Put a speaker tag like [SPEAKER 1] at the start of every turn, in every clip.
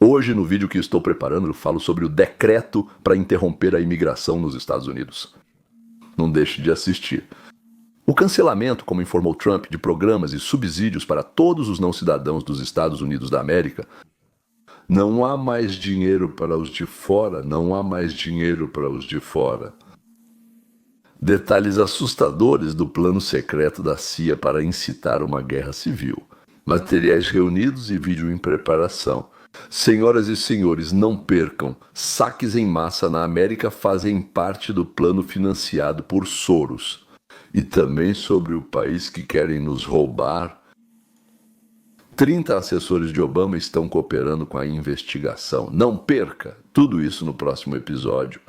[SPEAKER 1] hoje, no vídeo que estou preparando, eu falo sobre o decreto para interromper a imigração nos Estados Unidos. Não deixe de assistir. O cancelamento, como informou Trump, de programas e subsídios para todos os não-cidadãos dos Estados Unidos da América. Não há mais dinheiro para os de fora, não há mais dinheiro para os de fora. Detalhes assustadores do plano secreto da CIA para incitar uma guerra civil. Materiais reunidos e vídeo em preparação. Senhoras e senhores, não percam. Saques em massa na América fazem parte do plano financiado por Soros. E também sobre o país que querem nos roubar. 30 assessores de Obama estão cooperando com a investigação. Não perca tudo isso no próximo episódio.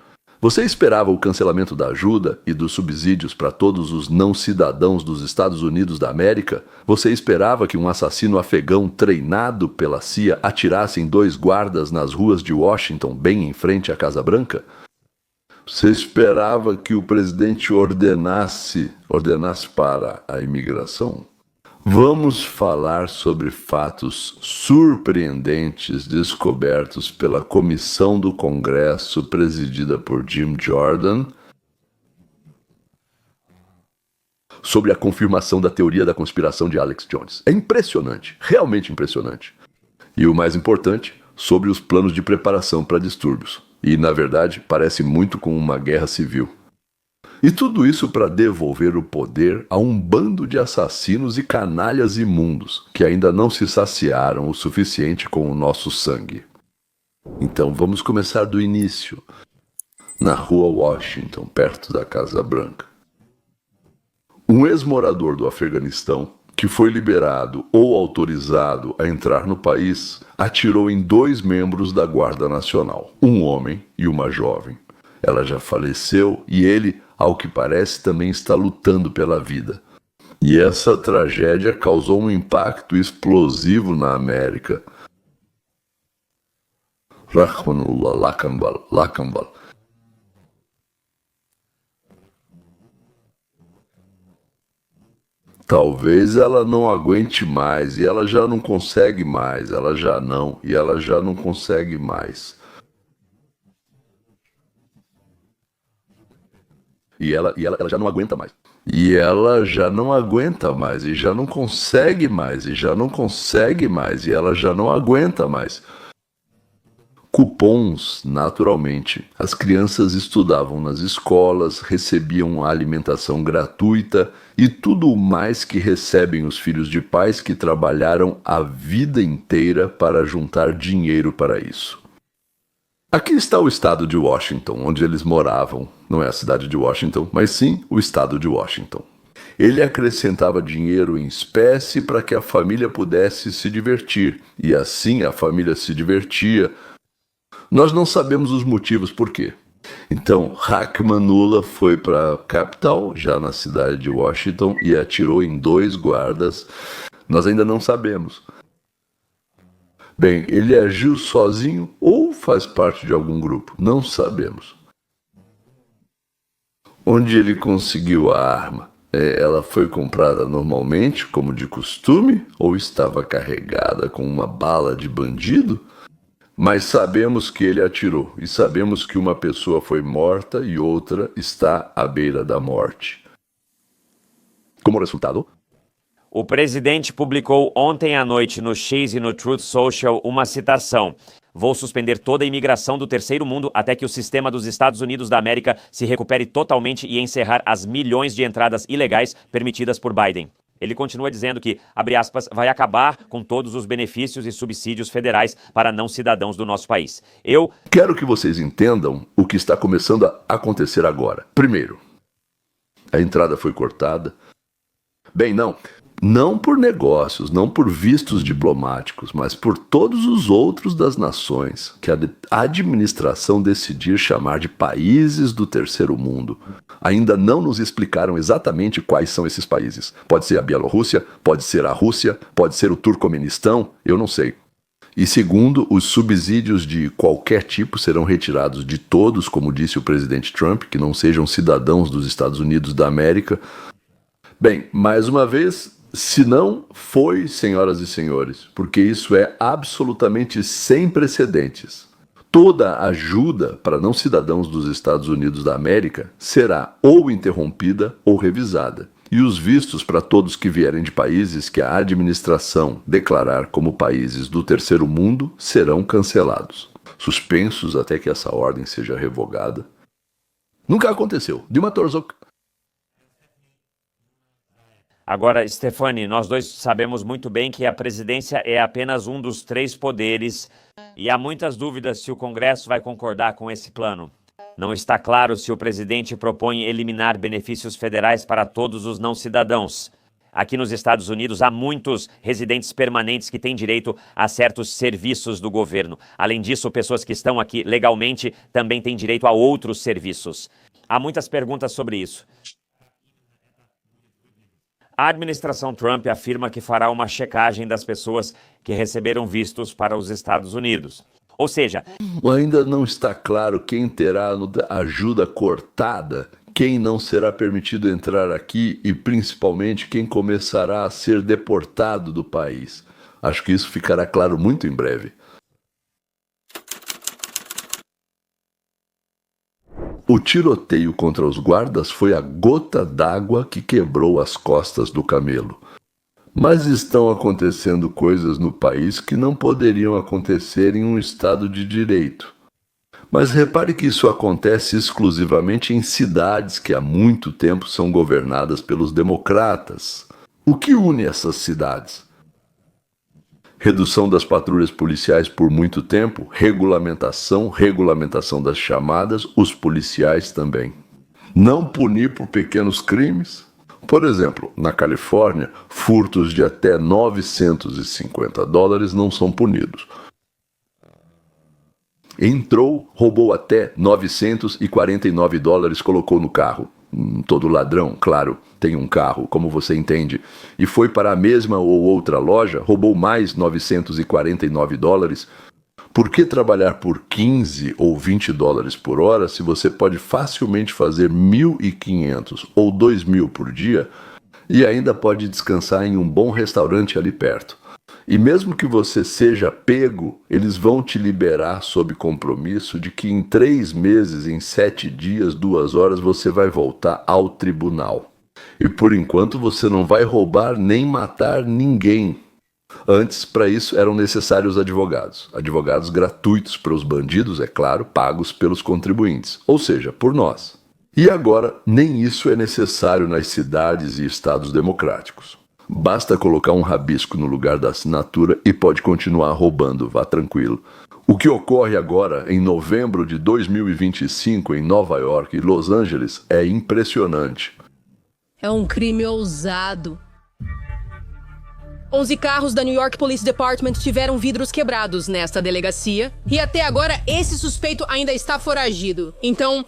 [SPEAKER 1] Você esperava o cancelamento da ajuda e dos subsídios para todos os não-cidadãos dos Estados Unidos da América? Você esperava que um assassino afegão treinado pela CIA atirasse em 2 guardas nas ruas de Washington, bem em frente à Casa Branca? Você esperava que o presidente ordenasse para a imigração? Vamos falar sobre fatos surpreendentes descobertos pela Comissão do Congresso presidida por Jim Jordan sobre a confirmação da teoria da conspiração de Alex Jones. É impressionante, realmente impressionante. E o mais importante, sobre os planos de preparação para distúrbios. E, na verdade, parece muito com uma guerra civil. E tudo isso para devolver o poder a um bando de assassinos e canalhas imundos que ainda não se saciaram o suficiente com o nosso sangue. Então vamos começar do início, na rua Washington, perto da Casa Branca. Um ex-morador do Afeganistão, que foi liberado ou autorizado a entrar no país, atirou em 2 membros da Guarda Nacional, um homem e uma jovem. Ela já faleceu e ele, ao que parece, também está lutando pela vida. E essa tragédia causou um impacto explosivo na América. Rahmanullah Lakambal. Talvez ela não aguente mais, e ela já não consegue mais, ela já não consegue mais. E ela já não aguenta mais. E ela já não aguenta mais, e já não consegue mais, e já não consegue mais, e ela já não aguenta mais. Cupons, naturalmente. As crianças estudavam nas escolas, recebiam alimentação gratuita e tudo o mais que recebem os filhos de pais que trabalharam a vida inteira para juntar dinheiro para isso. Aqui está o estado de Washington, onde eles moravam. Não é a cidade de Washington, mas sim o estado de Washington. Ele acrescentava dinheiro em espécie para que a família pudesse se divertir. E assim a família se divertia. Nós não sabemos os motivos por quê. Então, Rahmanullah foi para a capital, já na cidade de Washington, e atirou em 2 guardas. Nós ainda não sabemos. Bem, ele agiu sozinho ou faz parte de algum grupo? Não sabemos. Onde ele conseguiu a arma? Ela foi comprada normalmente, como de costume, ou estava carregada com uma bala de bandido? Mas sabemos que ele atirou, e sabemos que uma pessoa foi morta e outra está à beira da morte. Como resultado,
[SPEAKER 2] o presidente publicou ontem à noite no X e no Truth Social uma citação. Vou suspender toda a imigração do terceiro mundo até que o sistema dos Estados Unidos da América se recupere totalmente e encerrar as milhões de entradas ilegais permitidas por Biden. Ele continua dizendo que, abre aspas, vai acabar com todos os benefícios e subsídios federais para não cidadãos do nosso país. Eu
[SPEAKER 1] quero que vocês entendam o que está começando a acontecer agora. Primeiro, a entrada foi cortada. Bem, não por negócios, não por vistos diplomáticos, mas por todos os outros das nações que a administração decidir chamar de países do terceiro mundo. Ainda não nos explicaram exatamente quais são esses países. Pode ser a Bielorrússia, pode ser a Rússia, pode ser o Turcomenistão, eu não sei. E segundo, os subsídios de qualquer tipo serão retirados de todos, como disse o presidente Trump, que não sejam cidadãos dos Estados Unidos da América. Bem, mais uma vez, Se não, foi, senhoras e senhores, porque isso é absolutamente sem precedentes. Toda ajuda para não cidadãos dos Estados Unidos da América será ou interrompida ou revisada. E os vistos para todos que vierem de países que a administração declarar como países do terceiro mundo serão cancelados, suspensos até que essa ordem seja revogada. Nunca aconteceu. Dilma Torzok.
[SPEAKER 2] Agora, Stefani, nós dois sabemos muito bem que a presidência é apenas um dos 3 poderes e há muitas dúvidas se o Congresso vai concordar com esse plano. Não está claro se o presidente propõe eliminar benefícios federais para todos os não-cidadãos. Aqui nos Estados Unidos há muitos residentes permanentes que têm direito a certos serviços do governo. Além disso, pessoas que estão aqui legalmente também têm direito a outros serviços. Há muitas perguntas sobre isso. A administração Trump afirma que fará uma checagem das pessoas que receberam vistos para os Estados Unidos. Ou seja,
[SPEAKER 1] ainda não está claro quem terá ajuda cortada, quem não será permitido entrar aqui e principalmente quem começará a ser deportado do país. Acho que isso ficará claro muito em breve. O tiroteio contra os guardas foi a gota d'água que quebrou as costas do camelo. Mas estão acontecendo coisas no país que não poderiam acontecer em um Estado de direito. Mas repare que isso acontece exclusivamente em cidades que há muito tempo são governadas pelos democratas. O que une essas cidades? Redução das patrulhas policiais por muito tempo, regulamentação das chamadas, os policiais também. Não punir por pequenos crimes. Por exemplo, na Califórnia, furtos de até $950 não são punidos. Entrou, roubou até $949, colocou no carro. Todo ladrão, claro, tem um carro, como você entende, e foi para a mesma ou outra loja, roubou mais $949. Por que trabalhar por $15 ou $20 por hora se você pode facilmente fazer 1.500 ou 2.000 por dia e ainda pode descansar em um bom restaurante ali perto? E mesmo que você seja pego, eles vão te liberar sob compromisso de que em 3 meses, em 7 dias, 2 horas, você vai voltar ao tribunal. E por enquanto você não vai roubar nem matar ninguém. Antes, para isso, eram necessários advogados. Advogados gratuitos para os bandidos, é claro, pagos pelos contribuintes, ou seja, por nós. E agora, nem isso é necessário nas cidades e estados democráticos. Basta colocar um rabisco no lugar da assinatura e pode continuar roubando, vá tranquilo. O que ocorre agora, em novembro de 2025, em Nova York e Los Angeles, é impressionante.
[SPEAKER 3] É um crime ousado. 11 carros da New York Police Department tiveram vidros quebrados nesta delegacia e até agora esse suspeito ainda está foragido. Então...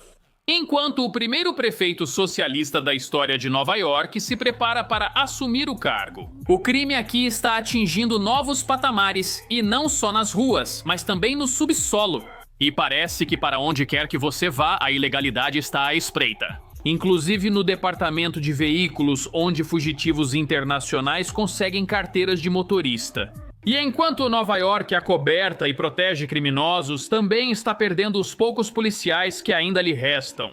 [SPEAKER 4] Enquanto o primeiro prefeito socialista da história de Nova York se prepara para assumir o cargo. O crime aqui está atingindo novos patamares, e não só nas ruas, mas também no subsolo. E parece que para onde quer que você vá, a ilegalidade está à espreita. Inclusive no departamento de veículos, onde fugitivos internacionais conseguem carteiras de motorista. E enquanto Nova York é coberta e protege criminosos, também está perdendo os poucos policiais que ainda lhe restam.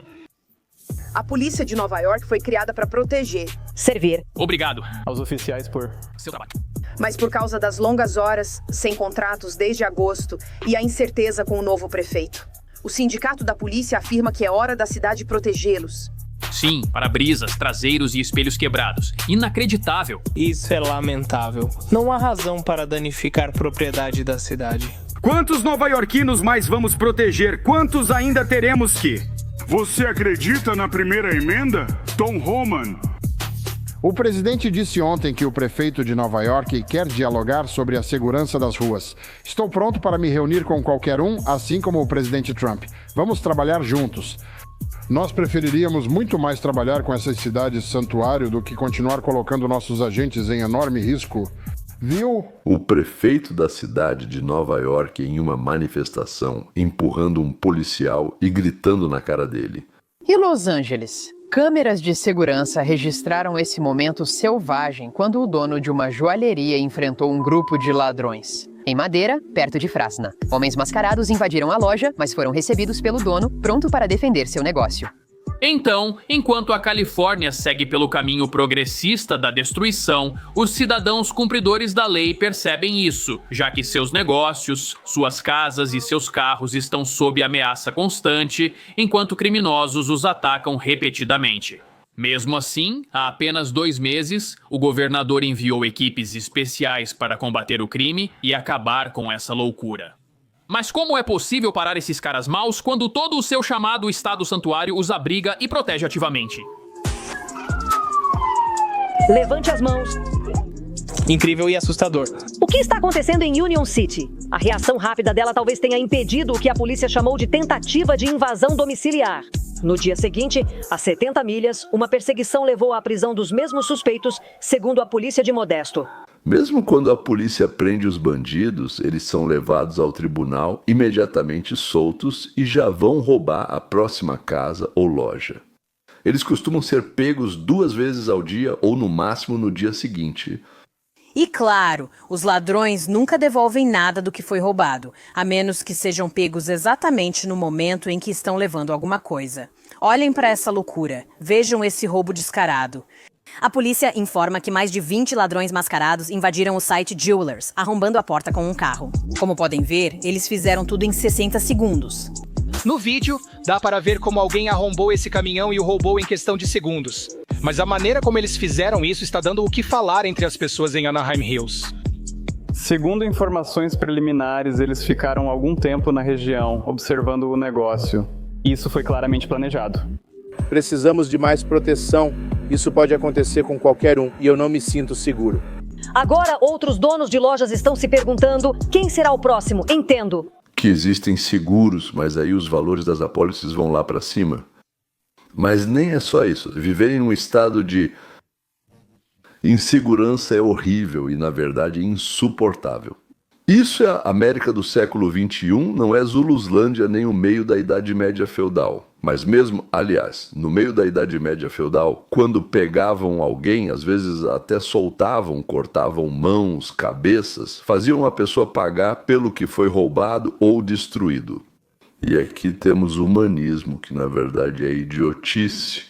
[SPEAKER 5] A polícia de Nova York foi criada para proteger,
[SPEAKER 6] servir.
[SPEAKER 4] Obrigado
[SPEAKER 7] aos oficiais por
[SPEAKER 4] seu trabalho.
[SPEAKER 5] Mas por causa das longas horas, sem contratos desde agosto e a incerteza com o novo prefeito. O sindicato da polícia afirma que é hora da cidade protegê-los.
[SPEAKER 4] Sim, para-brisas, traseiros e espelhos quebrados. Inacreditável.
[SPEAKER 7] Isso é lamentável. Não há razão para danificar propriedade da cidade.
[SPEAKER 8] Quantos nova-iorquinos mais vamos proteger? Quantos ainda teremos que?
[SPEAKER 9] Você acredita na primeira emenda? Tom Homan.
[SPEAKER 10] O presidente disse ontem que o prefeito de Nova York quer dialogar sobre a segurança das ruas. Estou pronto para me reunir com qualquer um, assim como o presidente Trump. Vamos trabalhar juntos. Nós preferiríamos muito mais trabalhar com essas cidades santuário do que continuar colocando nossos agentes em enorme risco. Viu?
[SPEAKER 1] O prefeito da cidade de Nova York em uma manifestação, empurrando um policial e gritando na cara dele.
[SPEAKER 6] E Los Angeles?
[SPEAKER 3] Câmeras de segurança registraram esse momento selvagem quando o dono de uma joalheria enfrentou um grupo de ladrões. Em Madeira, perto de Frasna, homens mascarados invadiram a loja, mas foram recebidos pelo dono, pronto para defender seu negócio.
[SPEAKER 4] Então, enquanto a Califórnia segue pelo caminho progressista da destruição, os cidadãos cumpridores da lei percebem isso, já que seus negócios, suas casas e seus carros estão sob ameaça constante, enquanto criminosos os atacam repetidamente. Mesmo assim, há apenas 2 meses, o governador enviou equipes especiais para combater o crime e acabar com essa loucura. Mas como é possível parar esses caras maus quando todo o seu chamado Estado Santuário os abriga e protege ativamente?
[SPEAKER 6] Levante as mãos.
[SPEAKER 7] Incrível e assustador.
[SPEAKER 6] O que está acontecendo em Union City? A reação rápida dela talvez tenha impedido o que a polícia chamou de tentativa de invasão domiciliar. No dia seguinte, a 70 milhas, uma perseguição levou à prisão dos mesmos suspeitos, segundo a polícia de Modesto.
[SPEAKER 1] Mesmo quando a polícia prende os bandidos, eles são levados ao tribunal, imediatamente soltos e já vão roubar a próxima casa ou loja. Eles costumam ser pegos 2 vezes ao dia ou no máximo no dia seguinte.
[SPEAKER 3] E claro, os ladrões nunca devolvem nada do que foi roubado, a menos que sejam pegos exatamente no momento em que estão levando alguma coisa. Olhem para essa loucura, vejam esse roubo descarado. A polícia informa que mais de 20 ladrões mascarados invadiram o site Jewelers, arrombando a porta com um carro. Como podem ver, eles fizeram tudo em 60 segundos.
[SPEAKER 11] No vídeo, dá para ver como alguém arrombou esse caminhão e o roubou em questão de segundos. Mas a maneira como eles fizeram isso está dando o que falar entre as pessoas em Anaheim Hills.
[SPEAKER 12] Segundo informações preliminares, eles ficaram algum tempo na região, observando o negócio. Isso foi claramente planejado.
[SPEAKER 13] Precisamos de mais proteção. Isso pode acontecer com qualquer um e eu não me sinto seguro.
[SPEAKER 6] Agora, outros donos de lojas estão se perguntando quem será o próximo. Entendo.
[SPEAKER 1] Que existem seguros, mas aí os valores das apólices vão lá para cima. Mas nem é só isso. Viver em um estado de insegurança é horrível e, na verdade, insuportável. Isso é a América do século XXI, não é Zuluslândia nem o meio da Idade Média feudal. Mas mesmo, aliás, no meio da Idade Média feudal, quando pegavam alguém, às vezes até soltavam, cortavam mãos, cabeças, faziam a pessoa pagar pelo que foi roubado ou destruído. E aqui temos humanismo, que na verdade é idiotice.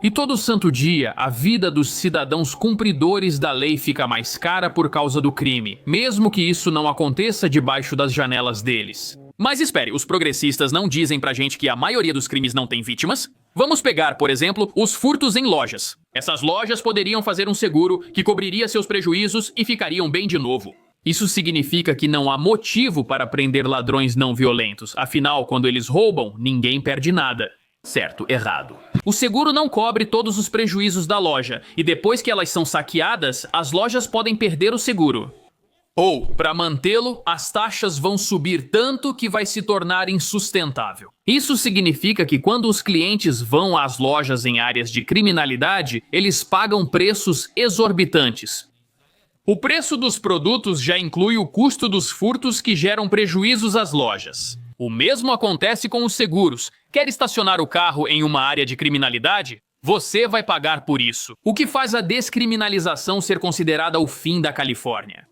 [SPEAKER 4] E todo santo dia, a vida dos cidadãos cumpridores da lei fica mais cara por causa do crime, mesmo que isso não aconteça debaixo das janelas deles. Mas espere, os progressistas não dizem pra gente que a maioria dos crimes não tem vítimas? Vamos pegar, por exemplo, os furtos em lojas. Essas lojas poderiam fazer um seguro que cobriria seus prejuízos e ficariam bem de novo. Isso significa que não há motivo para prender ladrões não violentos. Afinal, quando eles roubam, ninguém perde nada. Certo, errado. O seguro não cobre todos os prejuízos da loja, e depois que elas são saqueadas, as lojas podem perder o seguro. Ou, para mantê-lo, as taxas vão subir tanto que vai se tornar insustentável. Isso significa que quando os clientes vão às lojas em áreas de criminalidade, eles pagam preços exorbitantes. O preço dos produtos já inclui o custo dos furtos que geram prejuízos às lojas. O mesmo acontece com os seguros. Quer estacionar o carro em uma área de criminalidade? Você vai pagar por isso. O que faz a descriminalização ser considerada o fim da Califórnia.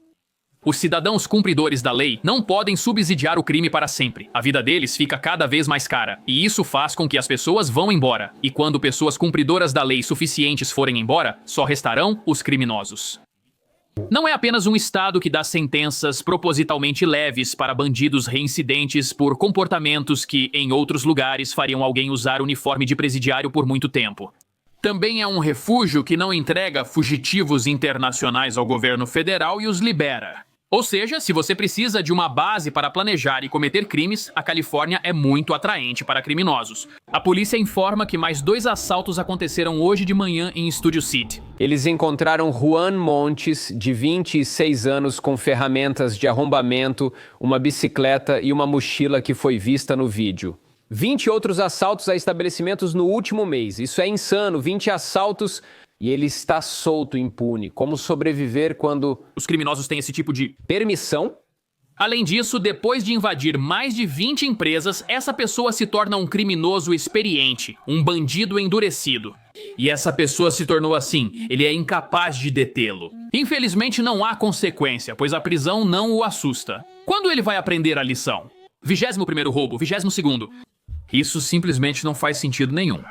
[SPEAKER 4] Os cidadãos cumpridores da lei não podem subsidiar o crime para sempre. A vida deles fica cada vez mais cara, e isso faz com que as pessoas vão embora. E quando pessoas cumpridoras da lei suficientes forem embora, só restarão os criminosos. Não é apenas um estado que dá sentenças propositalmente leves para bandidos reincidentes por comportamentos que, em outros lugares, fariam alguém usar uniforme de presidiário por muito tempo. Também é um refúgio que não entrega fugitivos internacionais ao governo federal e os libera. Ou seja, se você precisa de uma base para planejar e cometer crimes, a Califórnia é muito atraente para criminosos. A polícia informa que mais 2 assaltos aconteceram hoje de manhã em Studio City.
[SPEAKER 14] Eles encontraram Juan Montes, de 26 anos, com ferramentas de arrombamento, uma bicicleta e uma mochila que foi vista no vídeo. 20 outros assaltos a estabelecimentos no último mês. Isso é insano, 20 assaltos... E ele está solto, impune. Como sobreviver quando...
[SPEAKER 4] Os criminosos têm esse tipo de...
[SPEAKER 14] permissão?
[SPEAKER 4] Além disso, depois de invadir mais de 20 empresas, essa pessoa se torna um criminoso experiente, um bandido endurecido. E essa pessoa se tornou assim, ele é incapaz de detê-lo. Infelizmente não há consequência, pois a prisão não o assusta. Quando ele vai aprender a lição? 21º roubo, 22º. Isso simplesmente não faz sentido nenhum.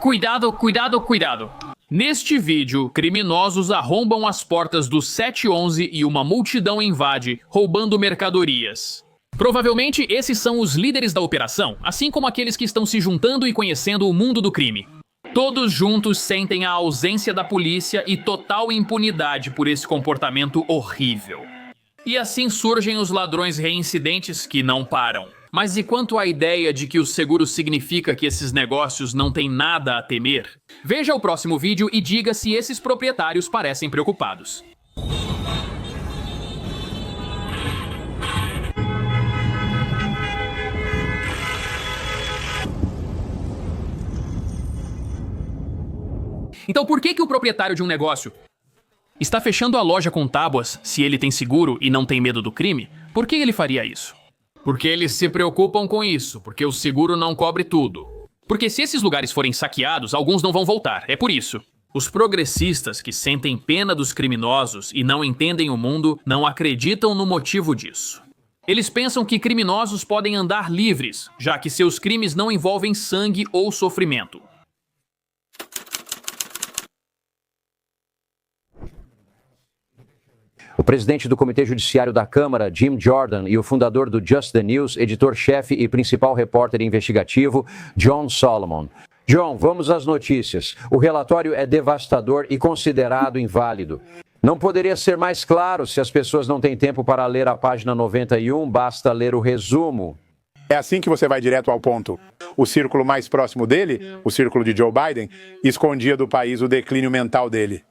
[SPEAKER 4] Cuidado, cuidado, cuidado. Neste vídeo, criminosos arrombam as portas do 711 e uma multidão invade, roubando mercadorias. Provavelmente esses são os líderes da operação, assim como aqueles que estão se juntando e conhecendo o mundo do crime. Todos juntos sentem a ausência da polícia e total impunidade por esse comportamento horrível. E assim surgem os ladrões reincidentes que não param. Mas e quanto à ideia de que o seguro significa que esses negócios não têm nada a temer? Veja o próximo vídeo e diga se esses proprietários parecem preocupados. Então por que o proprietário de um negócio está fechando a loja com tábuas se ele tem seguro e não tem medo do crime? Por que ele faria isso? Porque eles se preocupam com isso, porque o seguro não cobre tudo. Porque se esses lugares forem saqueados, alguns não vão voltar, é por isso. Os progressistas que sentem pena dos criminosos e não entendem o mundo não acreditam no motivo disso. Eles pensam que criminosos podem andar livres, já que seus crimes não envolvem sangue ou sofrimento.
[SPEAKER 15] O presidente do Comitê Judiciário da Câmara, Jim Jordan, e o fundador do Just the News, editor-chefe e principal repórter investigativo, John Solomon. John, vamos às notícias. O relatório é devastador e considerado inválido. Não poderia ser mais claro. Se as pessoas não têm tempo para ler a página 91, basta ler o resumo.
[SPEAKER 13] É assim que você vai direto ao ponto. O círculo mais próximo dele, o círculo de Joe Biden, escondia do país o declínio mental dele.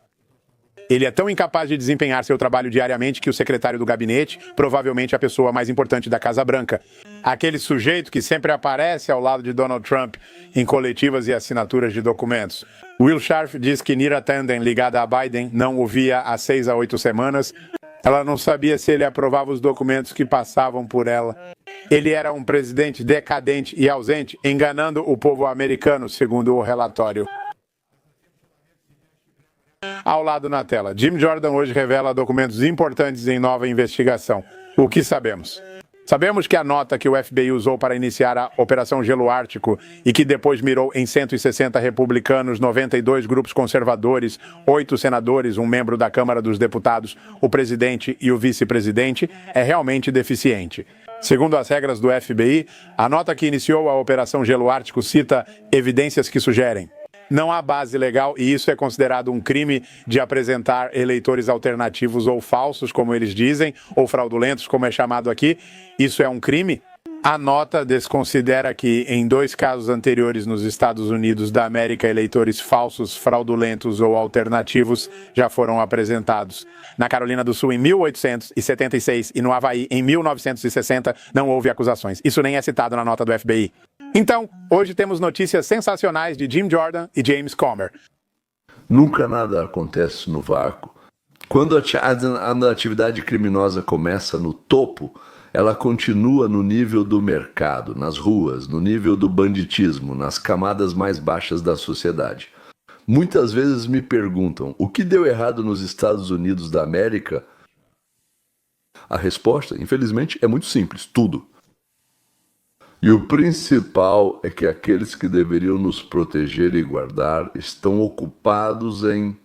[SPEAKER 13] Ele é tão incapaz de desempenhar seu trabalho diariamente que o secretário do gabinete, provavelmente a pessoa mais importante da Casa Branca, aquele sujeito que sempre aparece ao lado de Donald Trump em coletivas e assinaturas de documentos. Will Scharf diz que Neera Tanden, ligada a Biden, não o via há 6 a 8 semanas. Ela não sabia se ele aprovava os documentos que passavam por ela. Ele era um presidente decadente e ausente, enganando o povo americano, segundo o relatório. Ao lado na tela, Jim Jordan hoje revela documentos importantes em nova investigação. O que sabemos? Sabemos que a nota que o FBI usou para iniciar a Operação Gelo Ártico e que depois mirou em 160 republicanos, 92 grupos conservadores, 8 senadores, um membro da Câmara dos Deputados, o presidente e o vice-presidente, é realmente deficiente. Segundo as regras do FBI, a nota que iniciou a Operação Gelo Ártico cita evidências que sugerem: não há base legal e isso é considerado um crime de apresentar eleitores alternativos ou falsos, como eles dizem, ou fraudulentos, como é chamado aqui. Isso é um crime? A nota desconsidera que, em 2 casos anteriores nos Estados Unidos da América, eleitores falsos, fraudulentos ou alternativos já foram apresentados. Na Carolina do Sul, em 1876, e no Havaí, em 1960, não houve acusações. Isso nem é citado na nota do FBI. Então, hoje temos notícias sensacionais de Jim Jordan e James Comer.
[SPEAKER 1] Nunca nada acontece no vácuo. Quando a atividade criminosa começa no topo, ela continua no nível do mercado, nas ruas, no nível do banditismo, nas camadas mais baixas da sociedade. Muitas vezes me perguntam, o que deu errado nos Estados Unidos da América? A resposta, infelizmente, é muito simples, tudo. E o principal é que aqueles que deveriam nos proteger e guardar estão ocupados em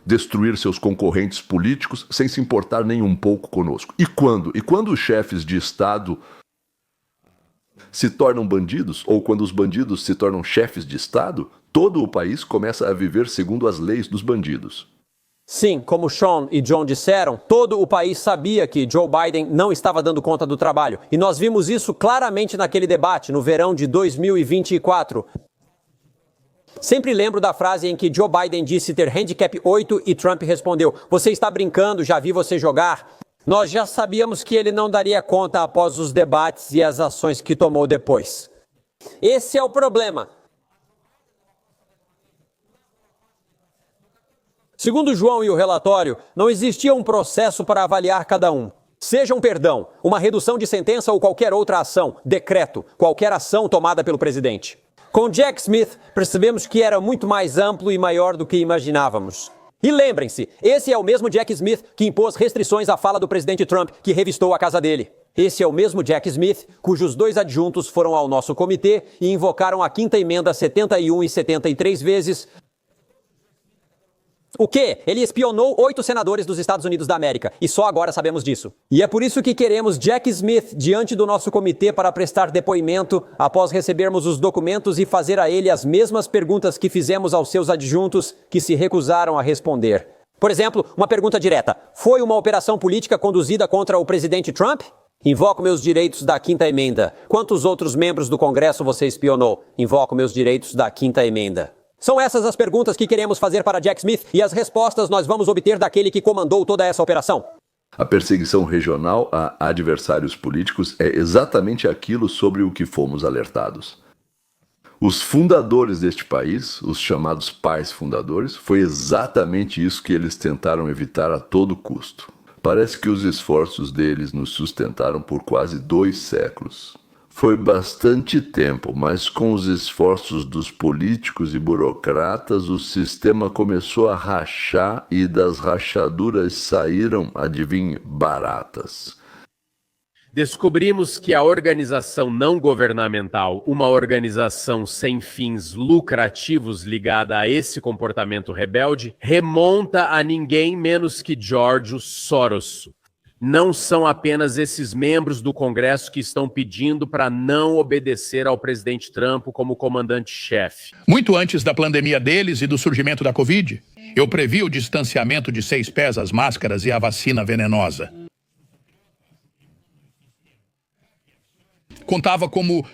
[SPEAKER 1] destruir seus concorrentes políticos sem se importar nem um pouco conosco. E quando os chefes de Estado se tornam bandidos, ou quando os bandidos se tornam chefes de Estado, todo o país começa a viver segundo as leis dos bandidos.
[SPEAKER 15] Sim, como Sean e John disseram, todo o país sabia que Joe Biden não estava dando conta do trabalho. E nós vimos isso claramente naquele debate, no verão de 2024. Sempre lembro da frase em que Joe Biden disse ter handicap 8 e Trump respondeu: "Você está brincando, já vi você jogar."
[SPEAKER 16] Nós já sabíamos que ele não daria conta após os debates e as ações que tomou depois. Esse é o problema. Segundo João e o relatório, não existia um processo para avaliar cada um. Seja um perdão, uma redução de sentença ou qualquer outra ação, decreto, qualquer ação tomada pelo presidente. Com Jack Smith, percebemos que era muito mais amplo e maior do que imaginávamos. E lembrem-se, esse é o mesmo Jack Smith que impôs restrições à fala do presidente Trump, que revistou a casa dele. Esse é o mesmo Jack Smith, cujos 2 adjuntos foram ao nosso comitê e invocaram a 5ª emenda 71 e 73 vezes. O quê? Ele espionou 8 senadores dos Estados Unidos da América, e só agora sabemos disso. E é por isso que queremos Jack Smith diante do nosso comitê para prestar depoimento após recebermos os documentos e fazer a ele as mesmas perguntas que fizemos aos seus adjuntos que se recusaram a responder. Por exemplo, uma pergunta direta. Foi uma operação política conduzida contra o presidente Trump? Invoco meus direitos da 5ª emenda. Quantos outros membros do Congresso você espionou? Invoco meus direitos da 5ª emenda. São essas as perguntas que queremos fazer para Jack Smith e as respostas nós vamos obter daquele que comandou toda essa operação.
[SPEAKER 1] A perseguição regional a adversários políticos é exatamente aquilo sobre o que fomos alertados. Os fundadores deste país, os chamados pais fundadores, foi exatamente isso que eles tentaram evitar a todo custo. Parece que os esforços deles nos sustentaram por quase 2 séculos. Foi bastante tempo, mas com os esforços dos políticos e burocratas, o sistema começou a rachar e das rachaduras saíram, adivinhe, baratas.
[SPEAKER 14] Descobrimos que a organização não governamental, uma organização sem fins lucrativos ligada a esse comportamento rebelde, remonta a ninguém menos que George Soros. Não são apenas esses membros do Congresso que estão pedindo para não obedecer ao presidente Trump como comandante-chefe.
[SPEAKER 17] Muito antes da pandemia deles e do surgimento da Covid, eu previ o distanciamento de 6 pés, as máscaras e a vacina venenosa. Contava como...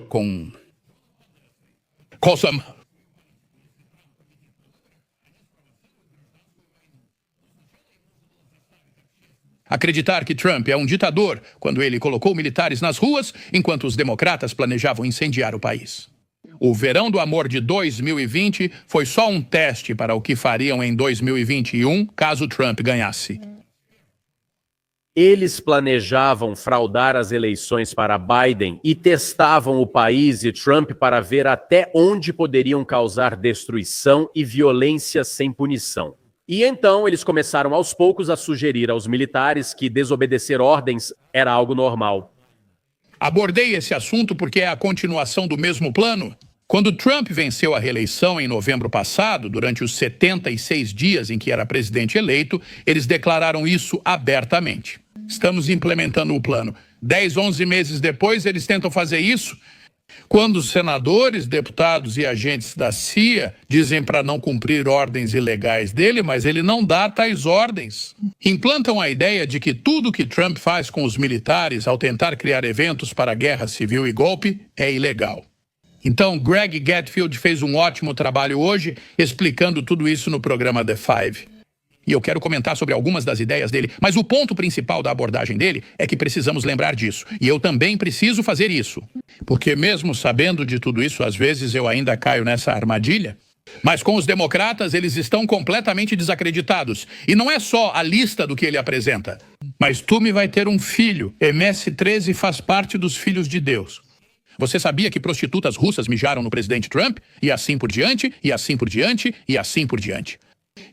[SPEAKER 17] com Colson. Acreditar que Trump é um ditador quando ele colocou militares nas ruas enquanto os democratas planejavam incendiar o país. O verão do amor de 2020 foi só um teste para o que fariam em 2021 caso Trump ganhasse.
[SPEAKER 14] Eles planejavam fraudar as eleições para Biden e testavam o país e Trump para ver até onde poderiam causar destruição e violência sem punição. E então eles começaram aos poucos a sugerir aos militares que desobedecer ordens era algo normal.
[SPEAKER 17] Abordei esse assunto porque é a continuação do mesmo plano. Quando Trump venceu a reeleição em novembro passado, durante os 76 dias em que era presidente eleito, eles declararam isso abertamente. Estamos implementando o plano. 10, 11 meses depois, eles tentam fazer isso. Quando os senadores, deputados e agentes da CIA dizem para não cumprir ordens ilegais dele, mas ele não dá tais ordens. Implantam a ideia de que tudo que Trump faz com os militares ao tentar criar eventos para guerra civil e golpe é ilegal. Então, Greg Gatfield fez um ótimo trabalho hoje explicando tudo isso no programa The Five. E eu quero comentar sobre algumas das ideias dele, mas o ponto principal da abordagem dele é que precisamos lembrar disso. E eu também preciso fazer isso. Porque mesmo sabendo de tudo isso, às vezes eu ainda caio nessa armadilha. Mas com os democratas, eles estão completamente desacreditados. E não é só a lista do que ele apresenta. Mas Toomey vai ter um filho. MS-13 faz parte dos filhos de Deus. Você sabia que prostitutas russas mijaram no presidente Trump? E assim por diante, e assim por diante, e assim por diante.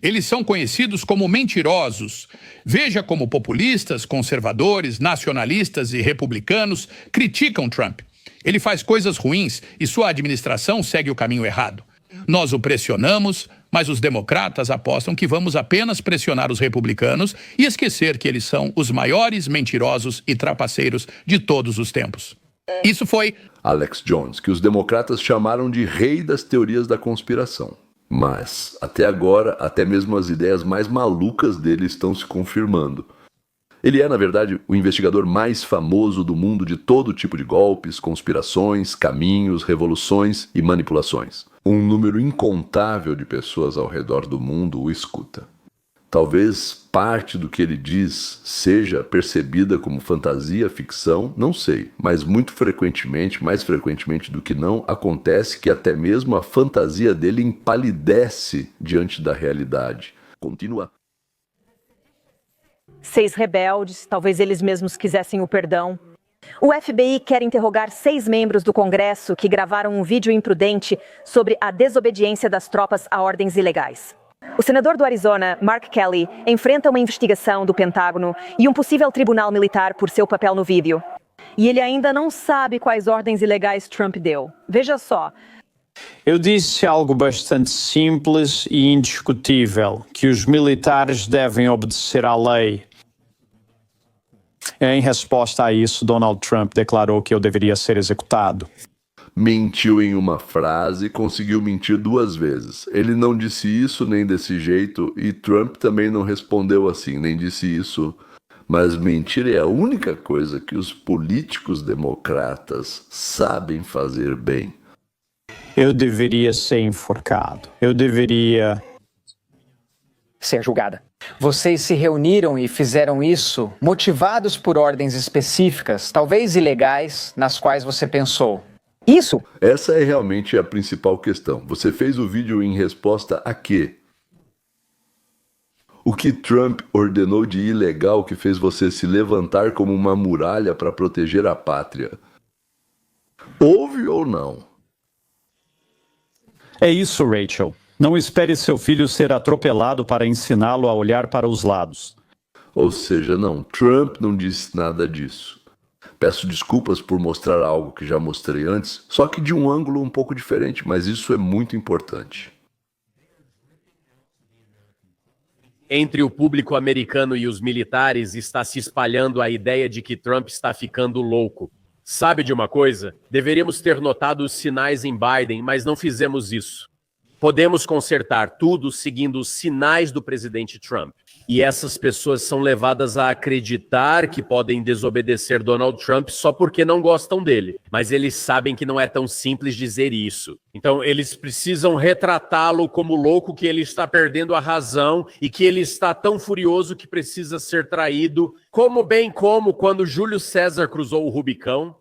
[SPEAKER 17] Eles são conhecidos como mentirosos. Veja como populistas, conservadores, nacionalistas e republicanos criticam Trump. Ele faz coisas ruins e sua administração segue o caminho errado. Nós o pressionamos, mas os democratas apostam que vamos apenas pressionar os republicanos e esquecer que eles são os maiores mentirosos e trapaceiros de todos os tempos. Isso foi
[SPEAKER 1] Alex Jones, que os democratas chamaram de rei das teorias da conspiração. Mas, até agora, até mesmo as ideias mais malucas dele estão se confirmando. Ele é, na verdade, o investigador mais famoso do mundo de todo tipo de golpes, conspirações, caminhos, revoluções e manipulações. Um número incontável de pessoas ao redor do mundo o escuta. Talvez parte do que ele diz seja percebida como fantasia, ficção, não sei, mas muito frequentemente, mais frequentemente do que não, acontece que até mesmo a fantasia dele empalidece diante da realidade. Continua.
[SPEAKER 18] 6 rebeldes, talvez eles mesmos quisessem o perdão. O FBI quer interrogar 6 membros do Congresso que gravaram um vídeo imprudente sobre a desobediência das tropas a ordens ilegais. O senador do Arizona, Mark Kelly, enfrenta uma investigação do Pentágono e um possível tribunal militar por seu papel no vídeo. E ele ainda não sabe quais ordens ilegais Trump deu. Veja só.
[SPEAKER 19] Eu disse algo bastante simples e indiscutível, que os militares devem obedecer à lei. Em resposta a isso, Donald Trump declarou que eu deveria ser executado.
[SPEAKER 1] Mentiu em uma frase e conseguiu mentir 2 vezes. Ele não disse isso nem desse jeito e Trump também não respondeu assim, nem disse isso. Mas mentir é a única coisa que os políticos democratas sabem fazer bem.
[SPEAKER 19] Eu deveria ser enforcado. Eu deveria
[SPEAKER 20] ser julgada. Vocês se reuniram e fizeram isso motivados por ordens específicas, talvez ilegais, nas quais você pensou: isso?
[SPEAKER 1] Essa é realmente a principal questão. Você fez o vídeo em resposta a quê? O que Trump ordenou de ilegal que fez você se levantar como uma muralha para proteger a pátria? Houve ou não?
[SPEAKER 19] É isso, Rachel. Não espere seu filho ser atropelado para ensiná-lo a olhar para os lados.
[SPEAKER 1] Ou seja, não, Trump não disse nada disso. Peço desculpas por mostrar algo que já mostrei antes, só que de um ângulo um pouco diferente, mas isso é muito importante.
[SPEAKER 21] Entre o público americano e os militares está se espalhando a ideia de que Trump está ficando louco. Sabe de uma coisa? Deveríamos ter notado os sinais em Biden, mas não fizemos isso. Podemos consertar tudo seguindo os sinais do presidente Trump. E essas pessoas são levadas a acreditar que podem desobedecer Donald Trump só porque não gostam dele. Mas eles sabem que não é tão simples dizer isso. Então eles precisam retratá-lo como louco, que ele está perdendo a razão e que ele está tão furioso que precisa ser traído, bem como quando Júlio César cruzou o Rubicão.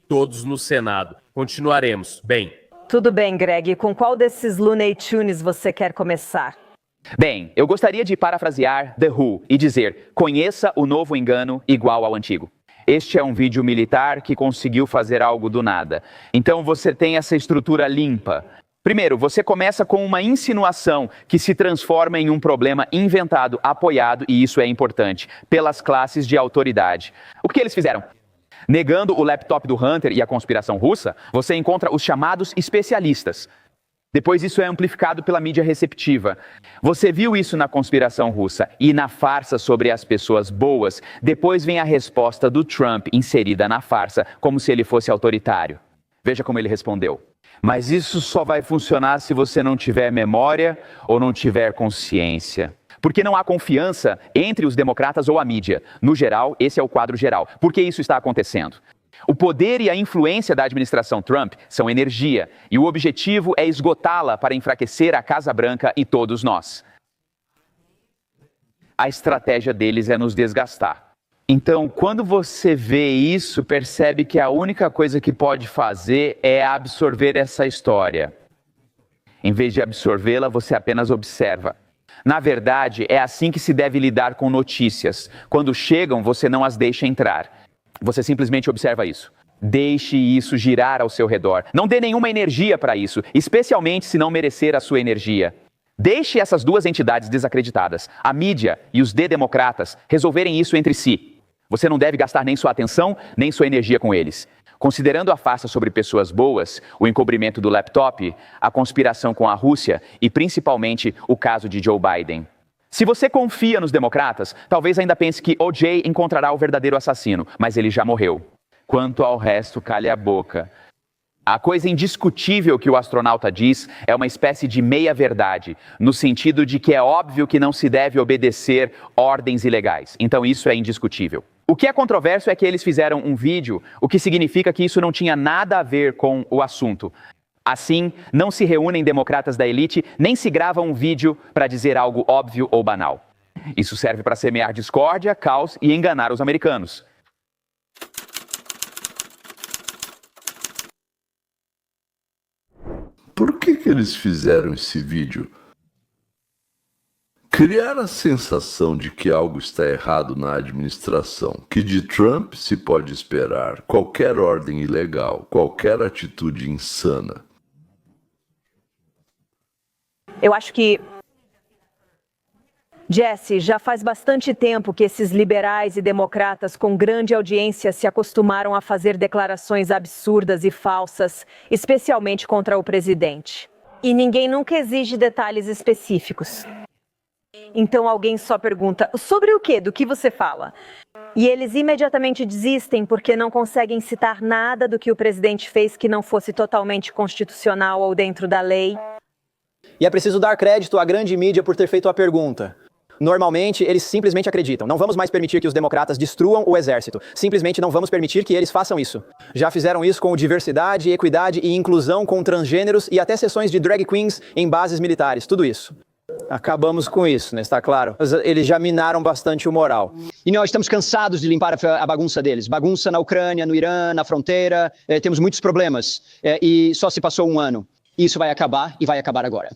[SPEAKER 21] Todos no Senado. Continuaremos. Bem.
[SPEAKER 18] Tudo bem, Greg. Com qual desses Looney Tunes você quer começar?
[SPEAKER 22] Bem, eu gostaria de parafrasear The Who e dizer: conheça o novo engano igual ao antigo. Este é um vídeo militar que conseguiu fazer algo do nada. Então você tem essa estrutura limpa. Primeiro, você começa com uma insinuação que se transforma em um problema inventado, apoiado, e isso é importante, pelas classes de autoridade. O que eles fizeram? Negando o laptop do Hunter e a conspiração russa, você encontra os chamados especialistas. Depois isso é amplificado pela mídia receptiva. Você viu isso na conspiração russa e na farsa sobre as pessoas boas. Depois vem a resposta do Trump inserida na farsa, como se ele fosse autoritário. Veja como ele respondeu. Mas isso só vai funcionar se você não tiver memória ou não tiver consciência. Porque não há confiança entre os democratas ou a mídia. No geral, esse é o quadro geral. Por que isso está acontecendo? O poder e a influência da administração Trump são energia, e o objetivo é esgotá-la para enfraquecer a Casa Branca e todos nós. A estratégia deles é nos desgastar. Então, quando você vê isso, percebe que a única coisa que pode fazer é absorver essa história. Em vez de absorvê-la, você apenas observa. Na verdade, é assim que se deve lidar com notícias. Quando chegam, você não as deixa entrar. Você simplesmente observa isso. Deixe isso girar ao seu redor. Não dê nenhuma energia para isso, especialmente se não merecer a sua energia. Deixe essas duas entidades desacreditadas, a mídia e os democratas, resolverem isso entre si. Você não deve gastar nem sua atenção, nem sua energia com eles. Considerando a farsa sobre pessoas boas, o encobrimento do laptop, a conspiração com a Rússia e principalmente o caso de Joe Biden. Se você confia nos democratas, talvez ainda pense que O.J. encontrará o verdadeiro assassino, mas ele já morreu. Quanto ao resto, calhe a boca. A coisa indiscutível que o astronauta diz é uma espécie de meia-verdade, no sentido de que é óbvio que não se deve obedecer ordens ilegais. Então isso é indiscutível. O que é controverso é que eles fizeram um vídeo, o que significa que isso não tinha nada a ver com o assunto. Assim, não se reúnem democratas da elite, nem se grava um vídeo para dizer algo óbvio ou banal. Isso serve para semear discórdia, caos e enganar os americanos.
[SPEAKER 1] Por que eles fizeram esse vídeo? Criar a sensação de que algo está errado na administração, que de Trump se pode esperar qualquer ordem ilegal, qualquer atitude insana.
[SPEAKER 18] Eu acho que, Jesse, já faz bastante tempo que esses liberais e democratas com grande audiência se acostumaram a fazer declarações absurdas e falsas, especialmente contra o presidente. E ninguém nunca exige detalhes específicos. Então alguém só pergunta, sobre o quê? Do que você fala? E eles imediatamente desistem porque não conseguem citar nada do que o presidente fez que não fosse totalmente constitucional ou dentro da lei.
[SPEAKER 16] E é preciso dar crédito à grande mídia por ter feito a pergunta. Normalmente, eles simplesmente acreditam. Não vamos mais permitir que os democratas destruam o exército. Simplesmente não vamos permitir que eles façam isso. Já fizeram isso com diversidade, equidade e inclusão com transgêneros e até sessões de drag queens em bases militares. Tudo isso. Acabamos com isso, né? Está claro. Eles já minaram bastante o moral.
[SPEAKER 2] E nós estamos cansados de limpar a bagunça deles. Bagunça na Ucrânia, no Irã, na fronteira. Temos muitos problemas. E só se passou um ano. Isso vai acabar e vai acabar agora.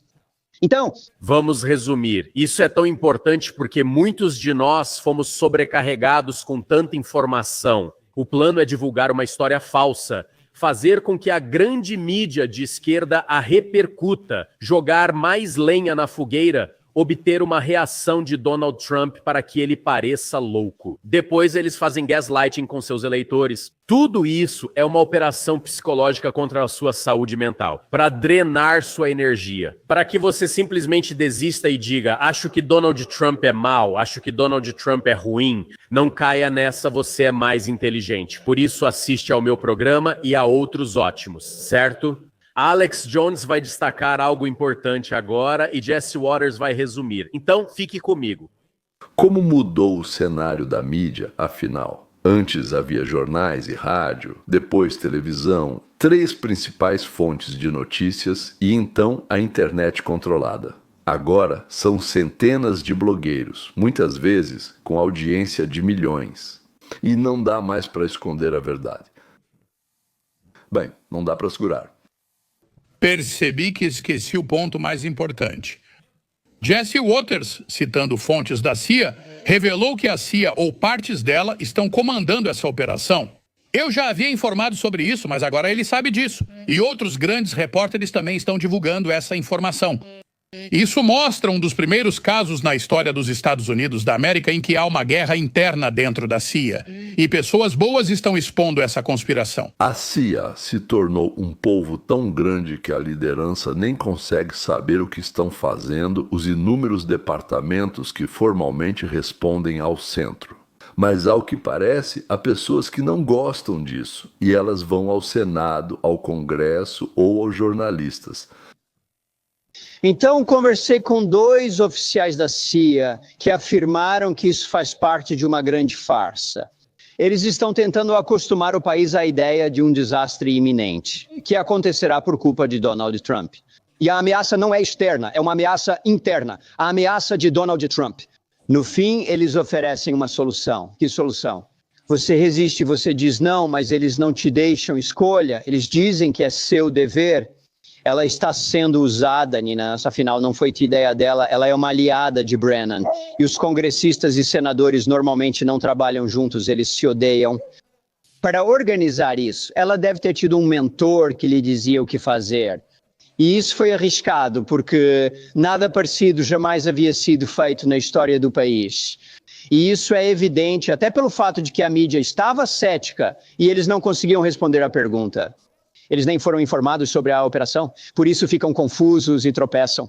[SPEAKER 2] Então,
[SPEAKER 21] vamos resumir. Isso é tão importante porque muitos de nós fomos sobrecarregados com tanta informação. O plano é divulgar uma história falsa, fazer com que a grande mídia de esquerda a repercuta, jogar mais lenha na fogueira, obter uma reação de Donald Trump para que ele pareça louco. Depois eles fazem gaslighting com seus eleitores. Tudo isso é uma operação psicológica contra a sua saúde mental, para drenar sua energia, para que você simplesmente desista e diga, acho que Donald Trump é mau, acho que Donald Trump é ruim. Não caia nessa, você é mais inteligente. Por isso assiste ao meu programa e a outros ótimos, certo? Alex Jones vai destacar algo importante agora e Jesse Waters vai resumir. Então, fique comigo.
[SPEAKER 1] Como mudou o cenário da mídia, afinal? Antes havia jornais e rádio, depois televisão, 3 principais fontes de notícias e então a internet controlada. Agora são centenas de blogueiros, muitas vezes com audiência de milhões. E não dá mais para esconder a verdade. Bem, não dá para segurar.
[SPEAKER 17] Percebi que esqueci o ponto mais importante. Jesse Waters, citando fontes da CIA, revelou que a CIA ou partes dela estão comandando essa operação. Eu já havia informado sobre isso, mas agora ele sabe disso. E outros grandes repórteres também estão divulgando essa informação. Isso mostra um dos primeiros casos na história dos Estados Unidos da América em que há uma guerra interna dentro da CIA. E pessoas boas estão expondo essa conspiração.
[SPEAKER 1] A CIA se tornou um polvo tão grande que a liderança nem consegue saber o que estão fazendo os inúmeros departamentos que formalmente respondem ao centro. Mas, ao que parece, há pessoas que não gostam disso. E elas vão ao Senado, ao Congresso ou aos jornalistas.
[SPEAKER 2] Então, conversei com 2 oficiais da CIA que afirmaram que isso faz parte de uma grande farsa. Eles estão tentando acostumar o país à ideia de um desastre iminente, que acontecerá por culpa de Donald Trump. E a ameaça não é externa, é uma ameaça interna, a ameaça de Donald Trump. No fim, eles oferecem uma solução. Que solução? Você resiste, você diz não, mas eles não te deixam escolha, eles dizem que é seu dever. Ela está sendo usada, Nina, afinal não foi ideia dela, ela é uma aliada de Brennan. E os congressistas e senadores normalmente não trabalham juntos, eles se odeiam. Para organizar isso, ela deve ter tido um mentor que lhe dizia o que fazer. E isso foi arriscado, porque nada parecido jamais havia sido feito na história do país. E isso é evidente até pelo fato de que a mídia estava cética e eles não conseguiam responder à pergunta. Eles nem foram informados sobre a operação, por isso ficam confusos e tropeçam.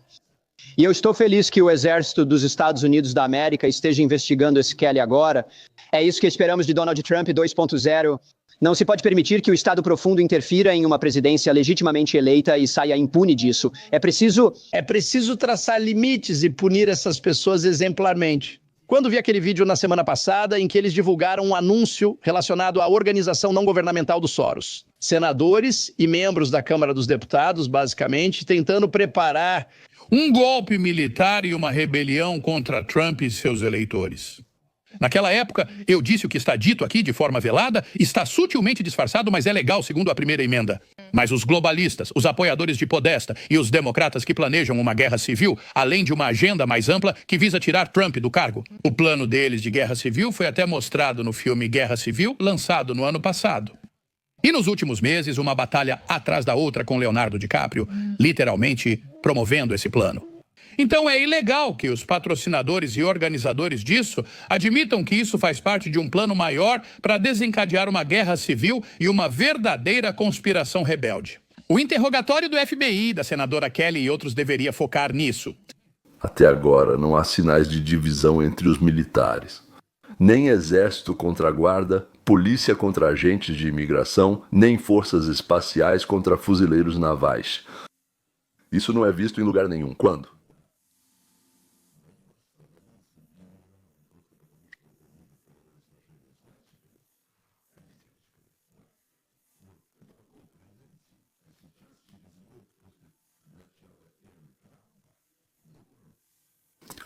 [SPEAKER 2] E eu estou feliz que o Exército dos Estados Unidos da América esteja investigando esse Kelly agora. É isso que esperamos de Donald Trump 2.0. Não se pode permitir que o Estado profundo interfira em uma presidência legitimamente eleita e saia impune disso. É preciso
[SPEAKER 5] traçar limites e punir essas pessoas exemplarmente. Quando vi aquele vídeo na semana passada em que eles divulgaram um anúncio relacionado à organização não governamental do Soros. Senadores e membros da Câmara dos Deputados, basicamente, tentando preparar
[SPEAKER 17] um golpe militar e uma rebelião contra Trump e seus eleitores. Naquela época, eu disse o que está dito aqui de forma velada, está sutilmente disfarçado, mas é legal, segundo a primeira emenda. Mas os globalistas, os apoiadores de Podesta e os democratas que planejam uma guerra civil, além de uma agenda mais ampla que visa tirar Trump do cargo. O plano deles de guerra civil foi até mostrado no filme Guerra Civil, lançado no ano passado. E nos últimos meses, uma batalha atrás da outra com Leonardo DiCaprio, literalmente promovendo esse plano. Então é ilegal que os patrocinadores e organizadores disso admitam que isso faz parte de um plano maior para desencadear uma guerra civil e uma verdadeira conspiração rebelde. O interrogatório do FBI, da senadora Kelly e outros deveria focar nisso.
[SPEAKER 1] Até agora não há sinais de divisão entre os militares. Nem exército contra a guarda, polícia contra agentes de imigração, nem forças espaciais contra fuzileiros navais. Isso não é visto em lugar nenhum. Quando?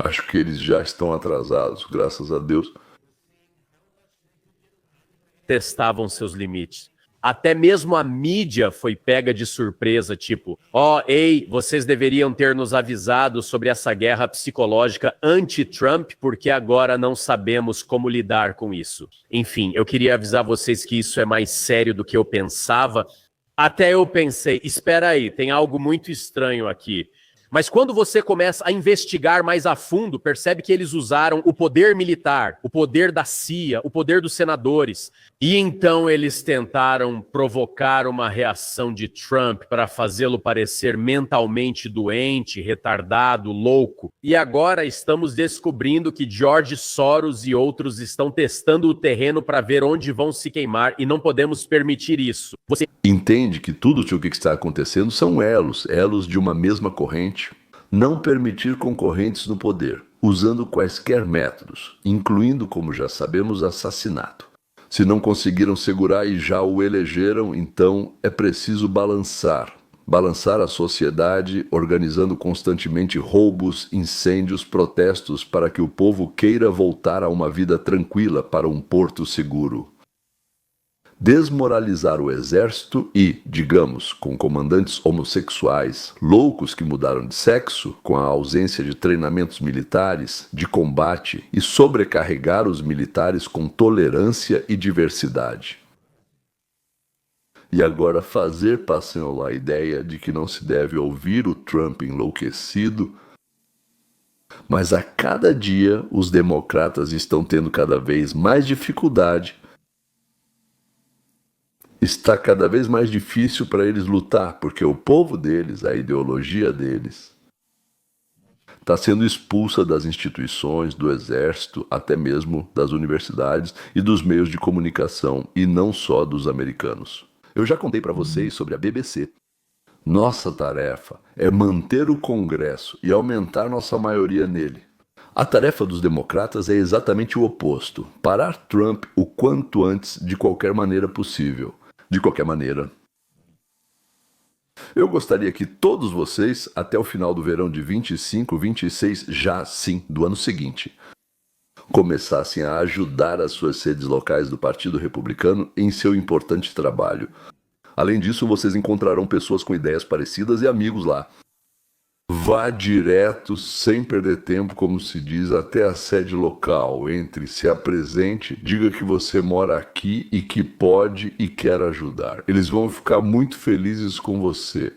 [SPEAKER 1] Acho que eles já estão atrasados, graças a Deus.
[SPEAKER 21] Testavam seus limites. Até mesmo a mídia foi pega de surpresa, tipo, ei, vocês deveriam ter nos avisado sobre essa guerra psicológica anti-Trump, porque agora não sabemos como lidar com isso. Enfim, eu queria avisar vocês que isso é mais sério do que eu pensava. Até eu pensei, espera aí, tem algo muito estranho aqui. Mas quando você começa a investigar mais a fundo, percebe que eles usaram o poder militar, o poder da CIA, o poder dos senadores. E então eles tentaram provocar uma reação de Trump para fazê-lo parecer mentalmente doente, retardado, louco. E agora estamos descobrindo que George Soros e outros estão testando o terreno para ver onde vão se queimar e não podemos permitir isso. Você
[SPEAKER 1] entende que tudo o que está acontecendo são elos de uma mesma corrente. Não permitir concorrentes no poder, usando quaisquer métodos, incluindo, como já sabemos, assassinato. Se não conseguiram segurar e já o elegeram, então é preciso balançar a sociedade, organizando constantemente roubos, incêndios, protestos para que o povo queira voltar a uma vida tranquila para um porto seguro. Desmoralizar o exército e, digamos, com comandantes homossexuais, loucos que mudaram de sexo, com a ausência de treinamentos militares, de combate e sobrecarregar os militares com tolerância e diversidade. E agora fazer passar a ideia de que não se deve ouvir o Trump enlouquecido. Mas a cada dia os democratas estão tendo cada vez mais dificuldade. Está cada vez mais difícil para eles lutar, porque o povo deles, a ideologia deles, está sendo expulsa das instituições, do exército, até mesmo das universidades e dos meios de comunicação, e não só dos americanos. Eu já contei para vocês sobre a BBC. Nossa tarefa é manter o Congresso e aumentar nossa maioria nele. A tarefa dos democratas é exatamente o oposto: parar Trump o quanto antes, de qualquer maneira possível. De qualquer maneira, eu gostaria que todos vocês, até o final do verão de 25, 26, já sim, do ano seguinte, começassem a ajudar as suas redes locais do Partido Republicano em seu importante trabalho. Além disso, vocês encontrarão pessoas com ideias parecidas e amigos lá. Vá direto, sem perder tempo, como se diz, até a sede local. Entre, se apresente, diga que você mora aqui e que pode e quer ajudar. Eles vão ficar muito felizes com você.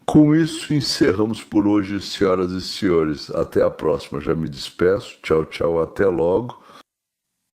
[SPEAKER 1] Com isso, encerramos por hoje, senhoras e senhores. Até a próxima. Já me despeço. Tchau, tchau. Até logo.